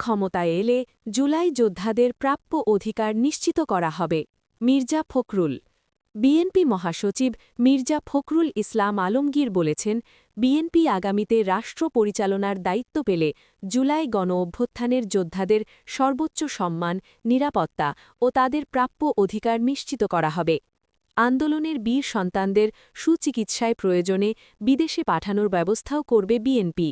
ক্ষমতায় এলে জুলাই যোদ্ধাদের প্রাপ্য অধিকার নিশ্চিত করা হবে মির্জা ফখরুল। বিএনপি মহাসচিব মির্জা ফখরুল ইসলাম আলমগীর বলেছেন, বিএনপি আগামীতে রাষ্ট্র পরিচালনার দায়িত্ব পেলে জুলাই গণঅভ্যুত্থানের যোদ্ধাদের সর্বোচ্চ সম্মান, নিরাপত্তা ও তাদের প্রাপ্য অধিকার নিশ্চিত করা হবে। আন্দোলনের বীর সন্তানদের সুচিকিৎসায় প্রয়োজনে বিদেশে পাঠানোর ব্যবস্থাও করবে বিএনপি।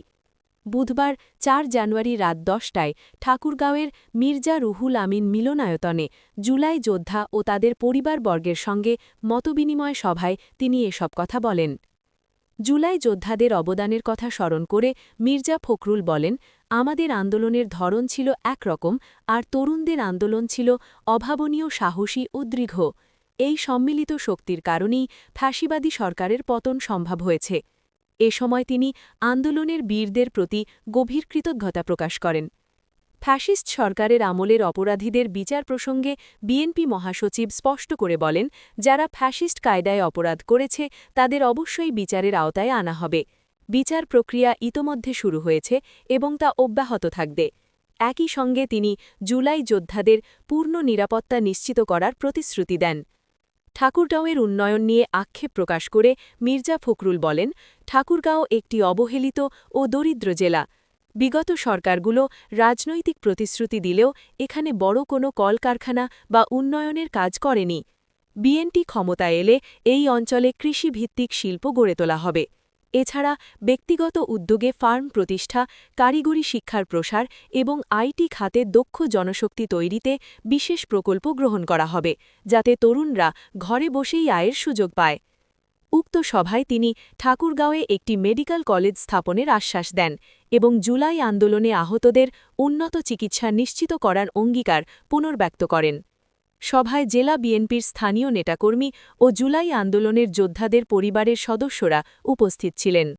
বুধবার ৪ জানুয়ারি রাত ১০টায় ঠাকুরগাঁওয়ের মির্জা রুহুল আমিন মিলনায়তনে জুলাই যোদ্ধা ও তাদের পরিবারবর্গের সঙ্গে মতবিনিময় সভায় তিনি এসব কথা বলেন। জুলাই যোদ্ধাদের অবদানের কথা স্মরণ করে মির্জা ফখরুল বলেন, আমাদের আন্দোলনের ধরন ছিল একরকম, আর তরুণদের আন্দোলন ছিল অভাবনীয়, সাহসী ও দৃঢ়। এই সম্মিলিত শক্তির কারণেই ফ্যাসিবাদী সরকারের পতন সম্ভব হয়েছে। এ সময় তিনি আন্দোলনের বীরদের প্রতি গভীর কৃতজ্ঞতা প্রকাশ করেন। ফ্যাসিস্ট সরকারের আমলের অপরাধীদের বিচার প্রসঙ্গে বিএনপি মহাসচিব স্পষ্ট করে বলেন, যারা ফ্যাসিস্ট কায়দায় অপরাধ করেছে তাদের অবশ্যই বিচারের আওতায় আনা হবে। বিচার প্রক্রিয়া ইতোমধ্যে শুরু হয়েছে এবং তা অব্যাহত থাকবে। একই সঙ্গে তিনি জুলাই যোদ্ধাদের পূর্ণ নিরাপত্তা নিশ্চিত করার প্রতিশ্রুতি দেন। ঠাকুরগাঁওয়ের উন্নয়ন নিয়ে আক্ষেপ প্রকাশ করে মির্জা ফখরুল বলেন, ঠাকুরগাঁও একটি অবহেলিত ও দরিদ্র জেলা। বিগত সরকারগুলো রাজনৈতিক প্রতিশ্রুতি দিলেও এখানে বড় কোনো কলকারখানা বা উন্নয়নের কাজ করেনি। বিএনপি ক্ষমতায় এলে এই অঞ্চলে কৃষিভিত্তিক শিল্প গড়ে তোলা হবে। এছাড়া ব্যক্তিগত উদ্যোগে ফার্ম প্রতিষ্ঠা, কারিগরি শিক্ষার প্রসার এবং আইটি খাতে দক্ষ জনশক্তি তৈরিতে বিশেষ প্রকল্প গ্রহণ করা হবে, যাতে তরুণরা ঘরে বসেই আয়ের সুযোগ পায়। উক্ত সভায় তিনি ঠাকুরগাঁওয়ে একটি মেডিকেল কলেজ স্থাপনের আশ্বাস দেন এবং জুলাই আন্দোলনে আহতদের উন্নত চিকিৎসা নিশ্চিত করার অঙ্গীকার পুনর্ব্যক্ত করেন। সভায় জেলা বিএনপির স্থানীয় নেতাকর্মী ও জুলাই আন্দোলনের যোদ্ধাদের পরিবারের সদস্যরা উপস্থিত ছিলেন।